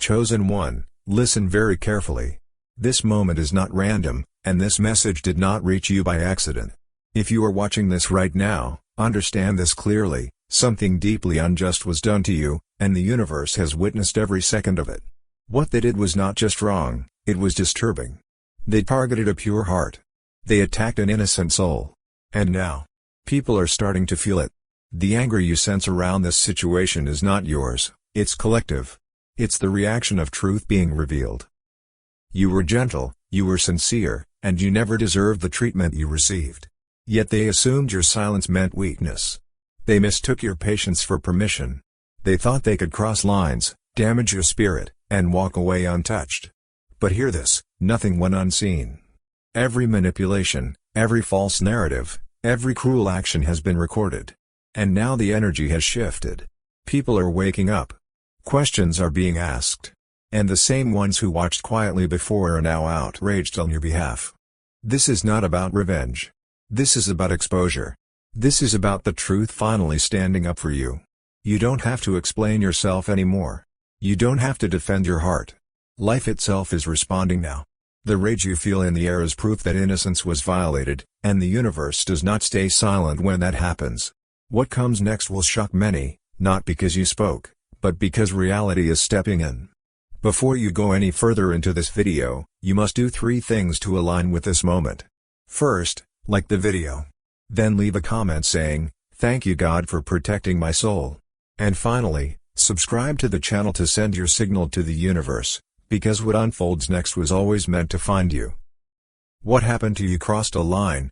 Chosen one, listen very carefully. This moment is not random, and this message did not reach you by accident. If you are watching this right now, understand this clearly: something deeply unjust was done to you, and the universe has witnessed every second of it. What they did was not just wrong, it was disturbing. They targeted a pure heart. They attacked an innocent soul. And now, people are starting to feel it. The anger you sense around this situation is not yours, it's collective. It's the reaction of truth being revealed. You were gentle, you were sincere, and you never deserved the treatment you received. Yet they assumed your silence meant weakness. They mistook your patience for permission. They thought they could cross lines, damage your spirit, and walk away untouched. But hear this: nothing went unseen. Every manipulation, every false narrative, every cruel action has been recorded. And now the energy has shifted. People are waking up. Questions are being asked. And the same ones who watched quietly before are now outraged on your behalf. This is not about revenge. This is about exposure. This is about the truth finally standing up for you. You don't have to explain yourself anymore. You don't have to defend your heart. Life itself is responding now. The rage you feel in the air is proof that innocence was violated, and the universe does not stay silent when that happens. What comes next will shock many, not because you spoke, but because reality is stepping in. Before you go any further into this video, you must do 3 things to align with this moment. First, like the video. Then leave a comment saying, "Thank you God for protecting my soul." And finally, subscribe to the channel to send your signal to the universe, because what unfolds next was always meant to find you. What happened to you crossed a line.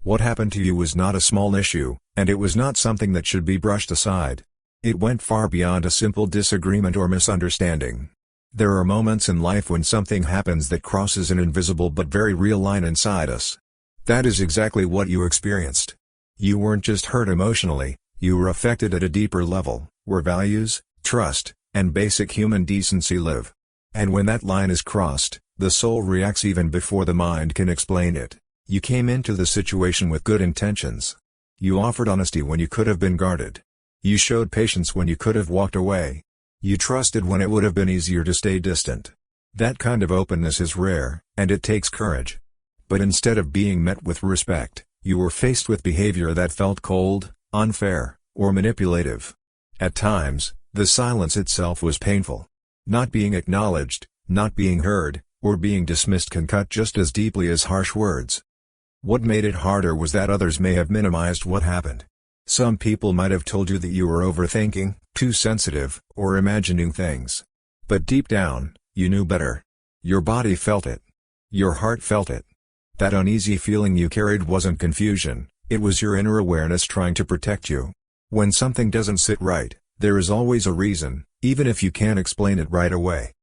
What happened to you was not a small issue, and it was not something that should be brushed aside. It went far beyond a simple disagreement or misunderstanding. There are moments in life when something happens that crosses an invisible but very real line inside us. That is exactly what you experienced. You weren't just hurt emotionally, you were affected at a deeper level, where values, trust, and basic human decency live. And when that line is crossed, the soul reacts even before the mind can explain it. You came into the situation with good intentions. You offered honesty when you could have been guarded. You showed patience when you could have walked away. You trusted when it would have been easier to stay distant. That kind of openness is rare, and it takes courage. But instead of being met with respect, you were faced with behavior that felt cold, unfair, or manipulative. At times, the silence itself was painful. Not being acknowledged, not being heard, or being dismissed can cut just as deeply as harsh words. What made it harder was that others may have minimized what happened. Some people might have told you that you were overthinking, too sensitive, or imagining things. But deep down, you knew better. Your body felt it. Your heart felt it. That uneasy feeling you carried wasn't confusion, it was your inner awareness trying to protect you. When something doesn't sit right, there is always a reason, even if you can't explain it right away.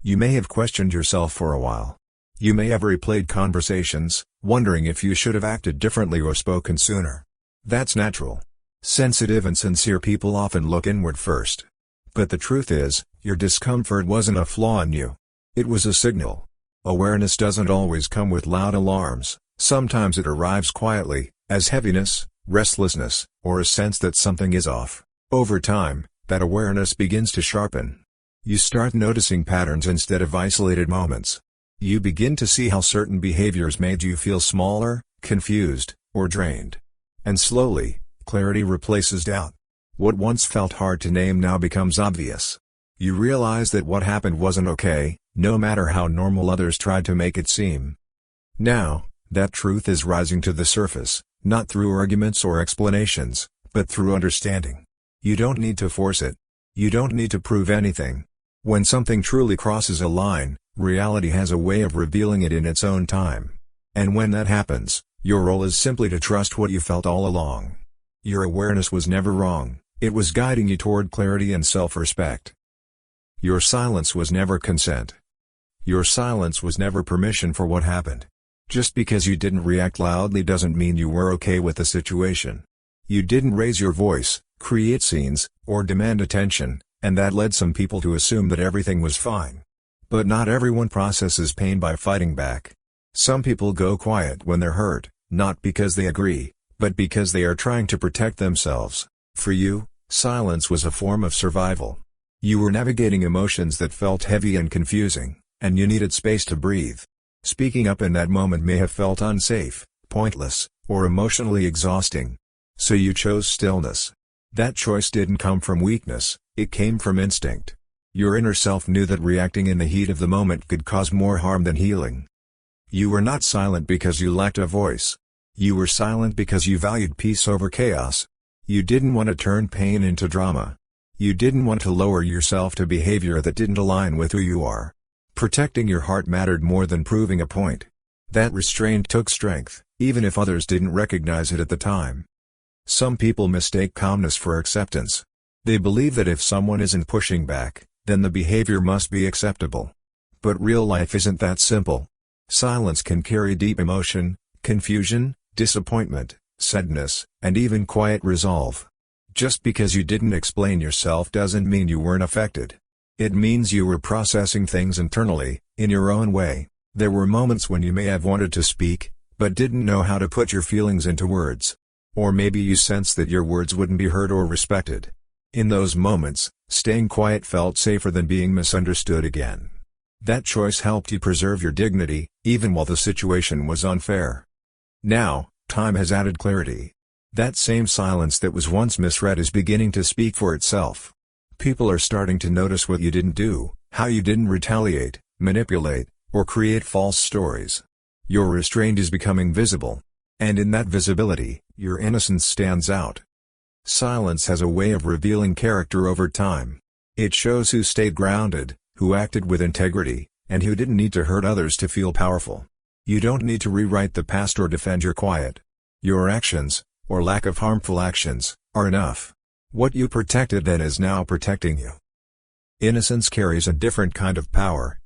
You may have questioned yourself for a while. You may have replayed conversations, wondering if you should have acted differently or spoken sooner. That's natural. Sensitive and sincere people often look inward first. But the truth is, your discomfort wasn't a flaw in you. It was a signal. Awareness doesn't always come with loud alarms, sometimes it arrives quietly, as heaviness, restlessness, or a sense that something is off. Over time, that awareness begins to sharpen. You start noticing patterns instead of isolated moments. You begin to see how certain behaviors made you feel smaller, confused, or drained. And slowly, clarity replaces doubt. What once felt hard to name now becomes obvious. You realize that what happened wasn't okay, no matter how normal others tried to make it seem. Now, that truth is rising to the surface, not through arguments or explanations, but through understanding. You don't need to force it. You don't need to prove anything. When something truly crosses a line, reality has a way of revealing it in its own time. And when that happens, your role is simply to trust what you felt all along. Your awareness was never wrong, it was guiding you toward clarity and self-respect. Your silence was never consent. Your silence was never permission for what happened. Just because you didn't react loudly doesn't mean you were okay with the situation. You didn't raise your voice, create scenes, or demand attention, and that led some people to assume that everything was fine. But not everyone processes pain by fighting back. Some people go quiet when they're hurt, not because they agree, but because they are trying to protect themselves. For you, silence was a form of survival. You were navigating emotions that felt heavy and confusing, and you needed space to breathe. Speaking up in that moment may have felt unsafe, pointless, or emotionally exhausting. So you chose stillness. That choice didn't come from weakness, it came from instinct. Your inner self knew that reacting in the heat of the moment could cause more harm than healing. You were not silent because you lacked a voice. You were silent because you valued peace over chaos. You didn't want to turn pain into drama. You didn't want to lower yourself to behavior that didn't align with who you are. Protecting your heart mattered more than proving a point. That restraint took strength, even if others didn't recognize it at the time. Some people mistake calmness for acceptance. They believe that if someone isn't pushing back, then the behavior must be acceptable. But real life isn't that simple. Silence can carry deep emotion, confusion, disappointment, sadness, and even quiet resolve. Just because you didn't explain yourself doesn't mean you weren't affected. It means you were processing things internally, in your own way. There were moments when you may have wanted to speak, but didn't know how to put your feelings into words. Or maybe you sensed that your words wouldn't be heard or respected. In those moments, staying quiet felt safer than being misunderstood again. That choice helped you preserve your dignity, even while the situation was unfair. Now, time has added clarity. That same silence that was once misread is beginning to speak for itself. People are starting to notice what you didn't do, how you didn't retaliate, manipulate, or create false stories. Your restraint is becoming visible. And in that visibility, your innocence stands out. Silence has a way of revealing character over time. It shows who stayed grounded, who acted with integrity, and who didn't need to hurt others to feel powerful. You don't need to rewrite the past or defend your quiet. Your actions, or lack of harmful actions, are enough. What you protected then is now protecting you. Innocence carries a different kind of power.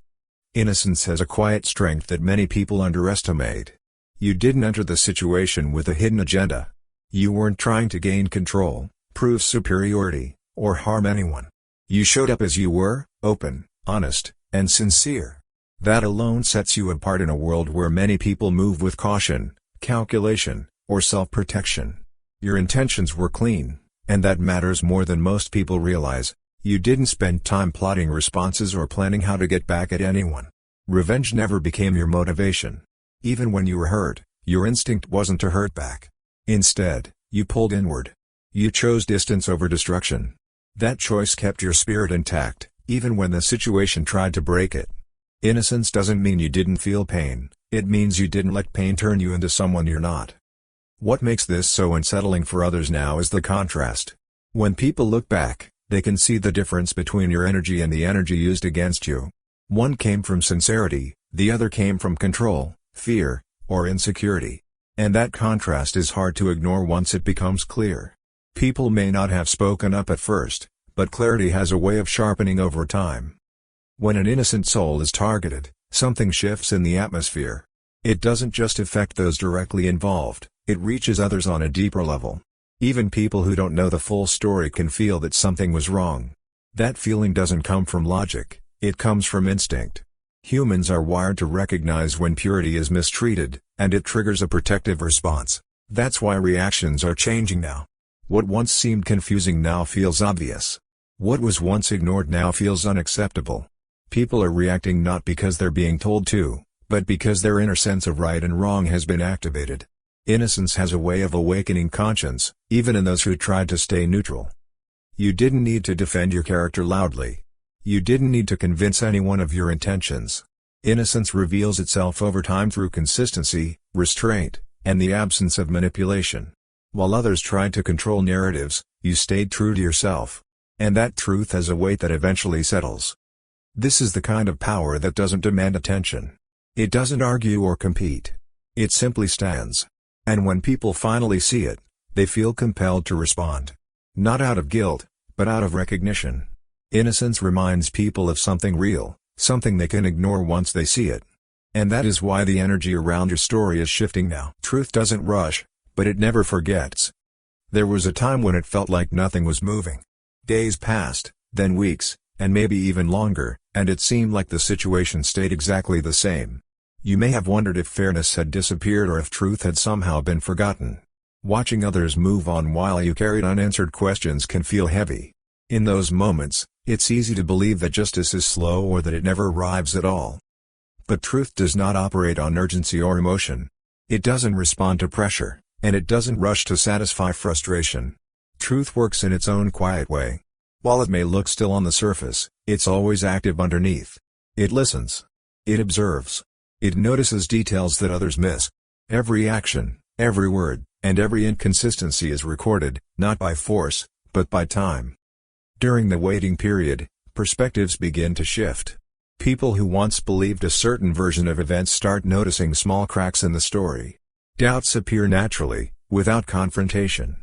Innocence has a quiet strength that many people underestimate. You didn't enter the situation with a hidden agenda. You weren't trying to gain control, prove superiority, or harm anyone. You showed up as you were, open, honest, and sincere. That alone sets you apart in a world where many people move with caution, calculation, or self-protection. Your intentions were clean, and that matters more than most people realize. You didn't spend time plotting responses or planning how to get back at anyone. Revenge never became your motivation. Even when you were hurt, your instinct wasn't to hurt back. Instead, you pulled inward. You chose distance over destruction. That choice kept your spirit intact, even when the situation tried to break it. Innocence doesn't mean you didn't feel pain, it means you didn't let pain turn you into someone you're not. What makes this so unsettling for others now is the contrast. When people look back, they can see the difference between your energy and the energy used against you. One came from sincerity, the other came from control, fear, or insecurity. And that contrast is hard to ignore once it becomes clear. People may not have spoken up at first, but clarity has a way of sharpening over time. When an innocent soul is targeted, something shifts in the atmosphere. It doesn't just affect those directly involved, it reaches others on a deeper level. Even people who don't know the full story can feel that something was wrong. That feeling doesn't come from logic, it comes from instinct. Humans are wired to recognize when purity is mistreated, and it triggers a protective response. That's why reactions are changing now. What once seemed confusing now feels obvious. What was once ignored now feels unacceptable. People are reacting not because they're being told to, but because their inner sense of right and wrong has been activated. Innocence has a way of awakening conscience, even in those who tried to stay neutral. You didn't need to defend your character loudly. You didn't need to convince anyone of your intentions. Innocence reveals itself over time through consistency, restraint, and the absence of manipulation. While others tried to control narratives, you stayed true to yourself. And that truth has a weight that eventually settles. This is the kind of power that doesn't demand attention. It doesn't argue or compete. It simply stands. And when people finally see it, they feel compelled to respond. Not out of guilt, but out of recognition. Innocence reminds people of something real, something they can ignore once they see it. And that is why the energy around your story is shifting now. Truth doesn't rush, but it never forgets. There was a time when it felt like nothing was moving. Days passed, then weeks, and maybe even longer, and it seemed like the situation stayed exactly the same. You may have wondered if fairness had disappeared or if truth had somehow been forgotten. Watching others move on while you carried unanswered questions can feel heavy. In those moments, It's easy to believe that justice is slow or that it never arrives at all. But truth does not operate on urgency or emotion. It doesn't respond to pressure, and it doesn't rush to satisfy frustration. Truth works in its own quiet way. While it may look still on the surface, it's always active underneath. It listens. It observes. It notices details that others miss. Every action, every word, and every inconsistency is recorded, not by force, but by time. During the waiting period, perspectives begin to shift. People who once believed a certain version of events start noticing small cracks in the story. Doubts appear naturally, without confrontation.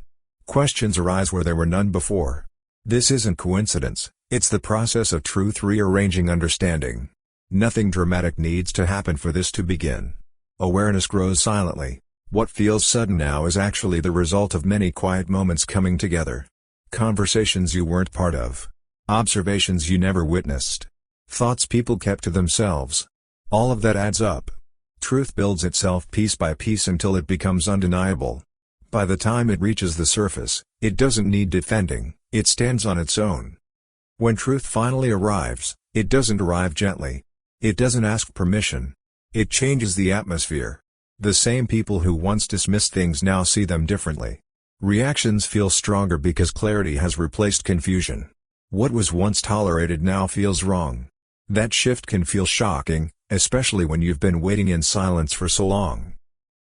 Questions arise where there were none before. This isn't coincidence, it's the process of truth rearranging understanding. Nothing dramatic needs to happen for this to begin. Awareness grows silently. What feels sudden now is actually the result of many quiet moments coming together. Conversations you weren't part of. Observations you never witnessed. Thoughts people kept to themselves. All of that adds up. Truth builds itself piece by piece until it becomes undeniable. By the time it reaches the surface, it doesn't need defending, it stands on its own. When truth finally arrives, it doesn't arrive gently. It doesn't ask permission. It changes the atmosphere. The same people who once dismissed things now see them differently. Reactions feel stronger because clarity has replaced confusion. What was once tolerated now feels wrong. That shift can feel shocking, especially when you've been waiting in silence for so long.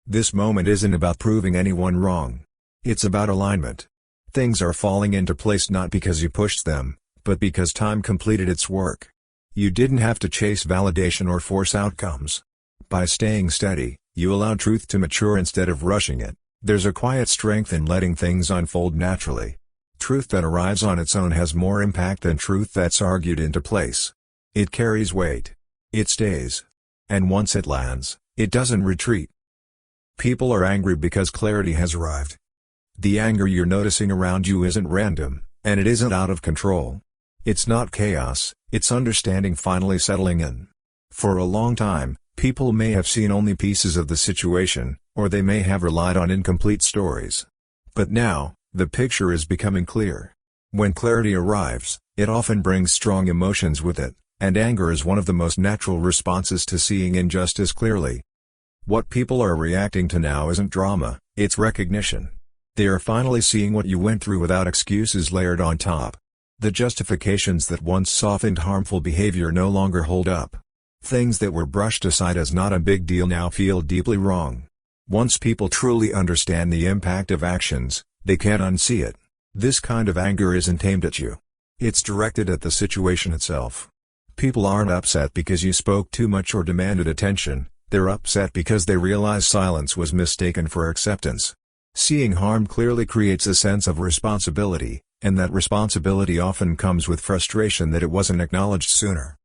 This moment isn't about proving anyone wrong. It's about alignment. Things are falling into place not because you pushed them, but because time completed its work. You didn't have to chase validation or force outcomes. By staying steady, you allow truth to mature instead of rushing it. There's a quiet strength in letting things unfold naturally. Truth that arrives on its own has more impact than truth that's argued into place. It carries weight. It stays. And once it lands, it doesn't retreat. People are angry because clarity has arrived. The anger you're noticing around you isn't random, and it isn't out of control. It's not chaos, it's understanding finally settling in. For a long time, people may have seen only pieces of the situation, or they may have relied on incomplete stories. But now, the picture is becoming clear. When clarity arrives, it often brings strong emotions with it, and anger is one of the most natural responses to seeing injustice clearly. What people are reacting to now isn't drama, it's recognition. They are finally seeing what you went through without excuses layered on top. The justifications that once softened harmful behavior no longer hold up. Things that were brushed aside as not a big deal now feel deeply wrong. Once people truly understand the impact of actions, they can't unsee it. This kind of anger isn't aimed at you. It's directed at the situation itself. People aren't upset because you spoke too much or demanded attention, they're upset because they realize silence was mistaken for acceptance. Seeing harm clearly creates a sense of responsibility, and that responsibility often comes with frustration that it wasn't acknowledged sooner.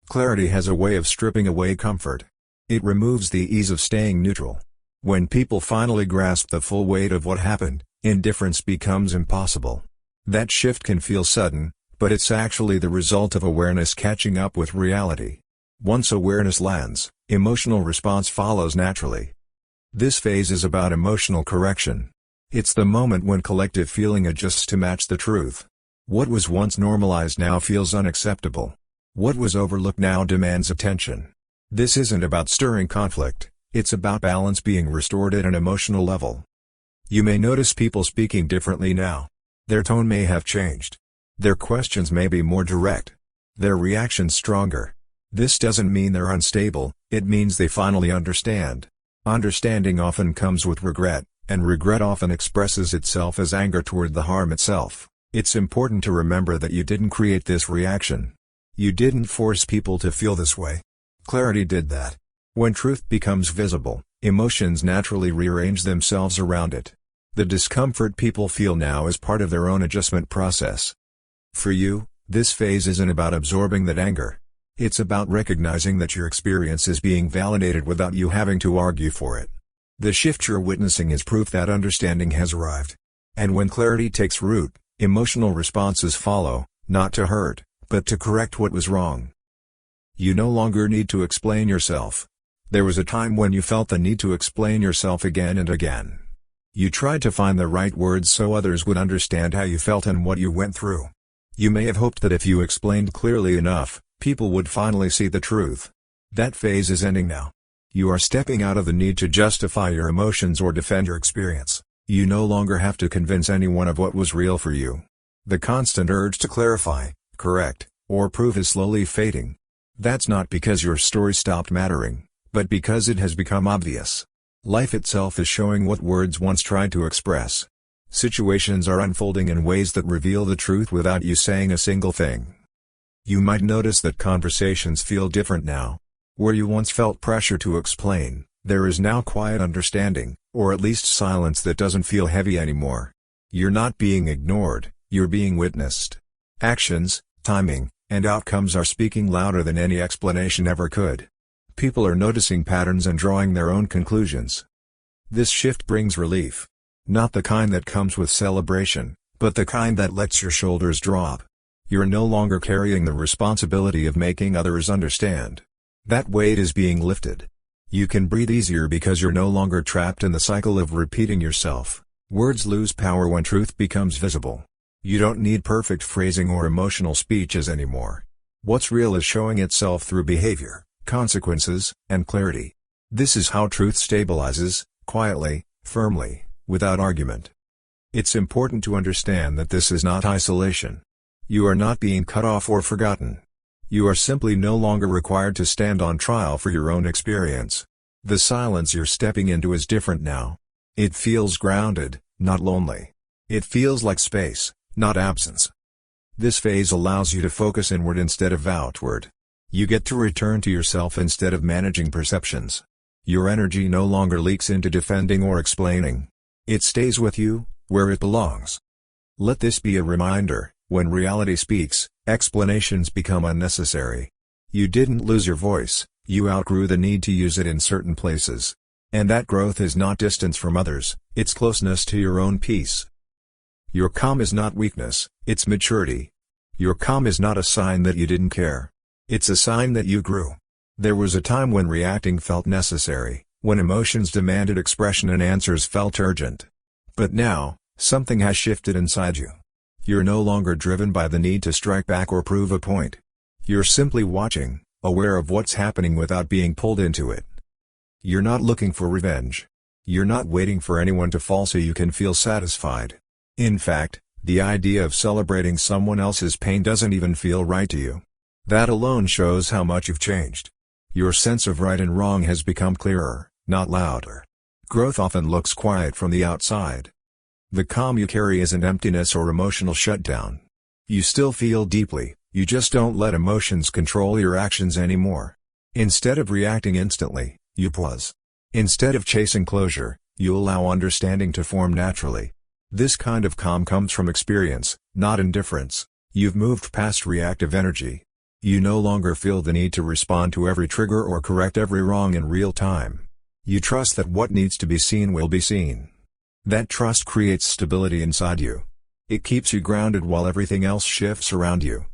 Clarity has a way of stripping away comfort. It removes the ease of staying neutral. When people finally grasp the full weight of what happened, indifference becomes impossible. That shift can feel sudden, but it's actually the result of awareness catching up with reality. Once awareness lands, emotional response follows naturally. This phase is about emotional correction. It's the moment when collective feeling adjusts to match the truth. What was once normalized now feels unacceptable. What was overlooked now demands attention. This isn't about stirring conflict, it's about balance being restored at an emotional level. You may notice people speaking differently now. Their tone may have changed. Their questions may be more direct. Their reactions stronger. This doesn't mean they're unstable, it means they finally understand. Understanding often comes with regret, and regret often expresses itself as anger toward the harm itself. It's important to remember that you didn't create this reaction. You didn't force people to feel this way. Clarity did that. When truth becomes visible, emotions naturally rearrange themselves around it. The discomfort people feel now is part of their own adjustment process. For you, this phase isn't about absorbing that anger. It's about recognizing that your experience is being validated without you having to argue for it. The shift you're witnessing is proof that understanding has arrived. And when clarity takes root, emotional responses follow, not to hurt, but to correct what was wrong. You no longer need to explain yourself. There was a time when you felt the need to explain yourself again and again. You tried to find the right words so others would understand how you felt and what you went through. You may have hoped that if you explained clearly enough, people would finally see the truth. That phase is ending now. You are stepping out of the need to justify your emotions or defend your experience. You no longer have to convince anyone of what was real for you. The constant urge to clarify, correct, or prove is slowly fading. That's not because your story stopped mattering, but because it has become obvious. Life itself is showing what words once tried to express. Situations are unfolding in ways that reveal the truth without you saying a single thing. You might notice that conversations feel different now. Where you once felt pressure to explain, there is now quiet understanding, or at least silence that doesn't feel heavy anymore. You're not being ignored, you're being witnessed. Actions, timing, and outcomes are speaking louder than any explanation ever could. People are noticing patterns and drawing their own conclusions. This shift brings relief. Not the kind that comes with celebration, but the kind that lets your shoulders drop. You're no longer carrying the responsibility of making others understand. That weight is being lifted. You can breathe easier because you're no longer trapped in the cycle of repeating yourself. Words lose power when truth becomes visible. You don't need perfect phrasing or emotional speeches anymore. What's real is showing itself through behavior, consequences, and clarity. This is how truth stabilizes, quietly, firmly, without argument. It's important to understand that this is not isolation. You are not being cut off or forgotten. You are simply no longer required to stand on trial for your own experience. The silence you're stepping into is different now. It feels grounded, not lonely. It feels like space, not absence. This phase allows you to focus inward instead of outward. You get to return to yourself instead of managing perceptions. Your energy no longer leaks into defending or explaining. It stays with you, where it belongs. Let this be a reminder: when reality speaks, explanations become unnecessary. You didn't lose your voice, you outgrew the need to use it in certain places. And that growth is not distance from others, it's closeness to your own peace. Your calm is not weakness, it's maturity. Your calm is not a sign that you didn't care. It's a sign that you grew. There was a time when reacting felt necessary, when emotions demanded expression and answers felt urgent. But now, something has shifted inside you. You're no longer driven by the need to strike back or prove a point. You're simply watching, aware of what's happening without being pulled into it. You're not looking for revenge. You're not waiting for anyone to fall so you can feel satisfied. In fact, the idea of celebrating someone else's pain doesn't even feel right to you. That alone shows how much you've changed. Your sense of right and wrong has become clearer, not louder. Growth often looks quiet from the outside. The calm you carry isn't emptiness or emotional shutdown. You still feel deeply, you just don't let emotions control your actions anymore. Instead of reacting instantly, you pause. Instead of chasing closure, you allow understanding to form naturally. This kind of calm comes from experience, not indifference. You've moved past reactive energy. You no longer feel the need to respond to every trigger or correct every wrong in real time. You trust that what needs to be seen will be seen. That trust creates stability inside you. It keeps you grounded while everything else shifts around you.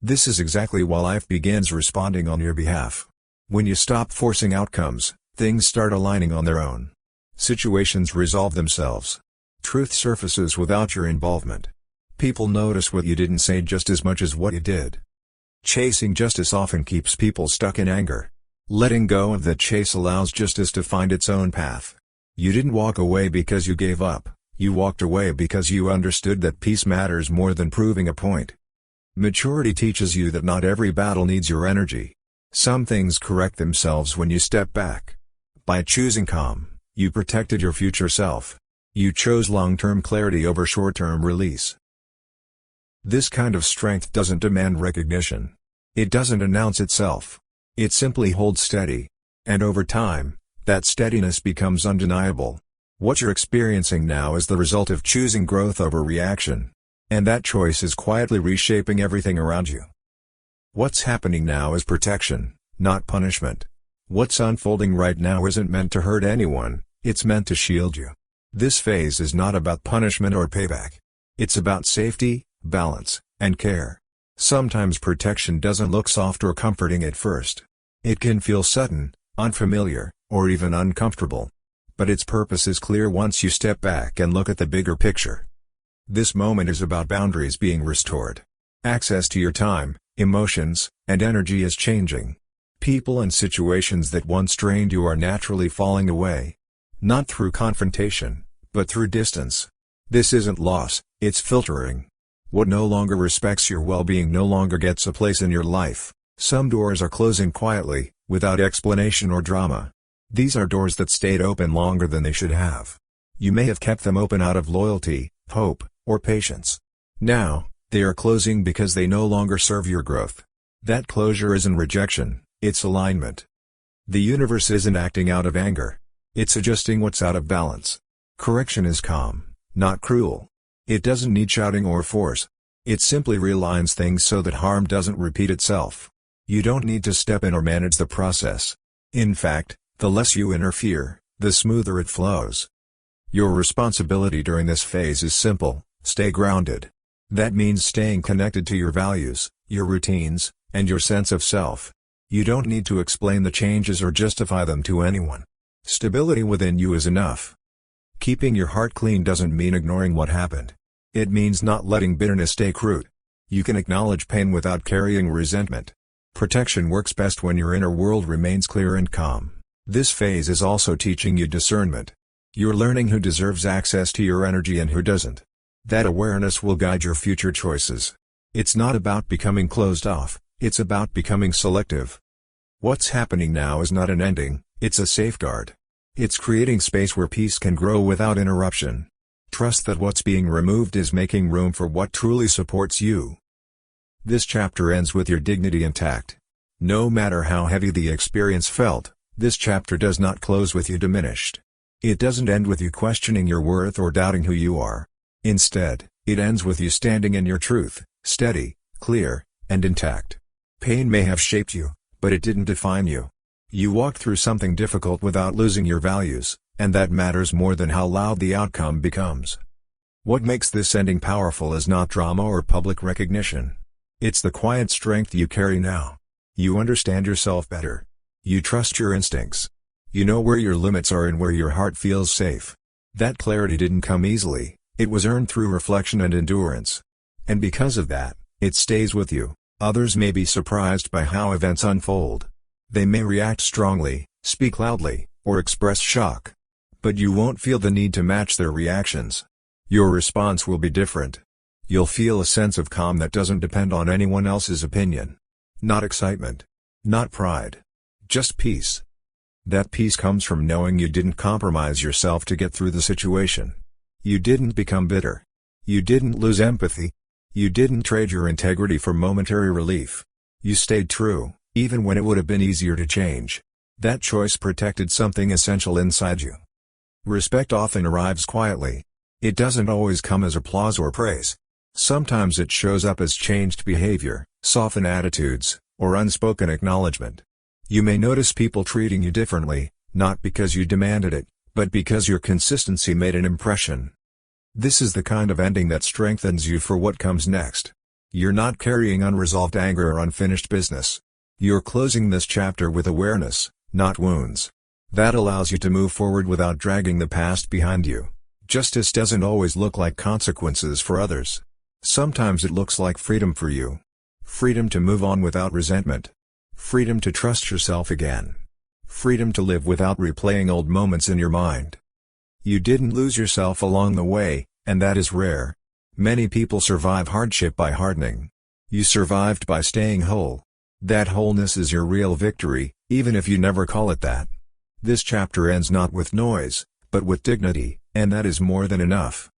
This is exactly why life begins responding on your behalf. When you stop forcing outcomes, things start aligning on their own. Situations resolve themselves. Truth surfaces without your involvement. People notice what you didn't say just as much as what you did. Chasing justice often keeps people stuck in anger. Letting go of the chase allows justice to find its own path. You didn't walk away because you gave up, you walked away because you understood that peace matters more than proving a point. Maturity teaches you that not every battle needs your energy. Some things correct themselves when you step back. By choosing calm, you protected your future self. You chose long-term clarity over short-term release. This kind of strength doesn't demand recognition. It doesn't announce itself. It simply holds steady. And over time, that steadiness becomes undeniable. What you're experiencing now is the result of choosing growth over reaction. And that choice is quietly reshaping everything around you. What's happening now is protection, not punishment. What's unfolding right now isn't meant to hurt anyone, it's meant to shield you. This phase is not about punishment or payback. It's about safety, balance, and care. Sometimes protection doesn't look soft or comforting at first. It can feel sudden, unfamiliar, or even uncomfortable. But its purpose is clear once you step back and look at the bigger picture. This moment is about boundaries being restored. Access to your time, emotions, and energy is changing. People and situations that once drained you are naturally falling away. Not through confrontation, but through distance. This isn't loss, it's filtering. What no longer respects your well-being no longer gets a place in your life. Some doors are closing quietly, without explanation or drama. These are doors that stayed open longer than they should have. You may have kept them open out of loyalty, hope, or patience. Now, they are closing because they no longer serve your growth. That closure isn't rejection, it's alignment. The universe isn't acting out of anger. It's adjusting what's out of balance. Correction is calm, not cruel. It doesn't need shouting or force. It simply realigns things so that harm doesn't repeat itself. You don't need to step in or manage the process. In fact, the less you interfere, the smoother it flows. Your responsibility during this phase is simple: stay grounded. That means staying connected to your values, your routines, and your sense of self. You don't need to explain the changes or justify them to anyone. Stability within you is enough. Keeping your heart clean doesn't mean ignoring what happened. It means not letting bitterness take root. You can acknowledge pain without carrying resentment. Protection works best when your inner world remains clear and calm. This phase is also teaching you discernment. You're learning who deserves access to your energy and who doesn't. That awareness will guide your future choices. It's not about becoming closed off, it's about becoming selective. What's happening now is not an ending, it's a safeguard. It's creating space where peace can grow without interruption. Trust that what's being removed is making room for what truly supports you. This chapter ends with your dignity intact. No matter how heavy the experience felt, this chapter does not close with you diminished. It doesn't end with you questioning your worth or doubting who you are. Instead, it ends with you standing in your truth, steady, clear, and intact. Pain may have shaped you, but it didn't define you. You walked through something difficult without losing your values, and that matters more than how loud the outcome becomes. What makes this ending powerful is not drama or public recognition. It's the quiet strength you carry now. You understand yourself better. You trust your instincts. You know where your limits are and where your heart feels safe. That clarity didn't come easily. It was earned through reflection and endurance. And because of that, it stays with you. Others may be surprised by how events unfold. They may react strongly, speak loudly, or express shock. But you won't feel the need to match their reactions. Your response will be different. You'll feel a sense of calm that doesn't depend on anyone else's opinion. Not excitement. Not pride. Just peace. That peace comes from knowing you didn't compromise yourself to get through the situation. You didn't become bitter. You didn't lose empathy. You didn't trade your integrity for momentary relief. You stayed true, even when it would have been easier to change. That choice protected something essential inside you. Respect often arrives quietly. It doesn't always come as applause or praise. Sometimes it shows up as changed behavior, softened attitudes, or unspoken acknowledgement. You may notice people treating you differently, not because you demanded it, but because your consistency made an impression. This is the kind of ending that strengthens you for what comes next. You're not carrying unresolved anger or unfinished business. You're closing this chapter with awareness, not wounds. That allows you to move forward without dragging the past behind you. Justice doesn't always look like consequences for others. Sometimes it looks like freedom for you. Freedom to move on without resentment. Freedom to trust yourself again. Freedom to live without replaying old moments in your mind. You didn't lose yourself along the way, and that is rare. Many people survive hardship by hardening. You survived by staying whole. That wholeness is your real victory, even if you never call it that. This chapter ends not with noise, but with dignity, and that is more than enough.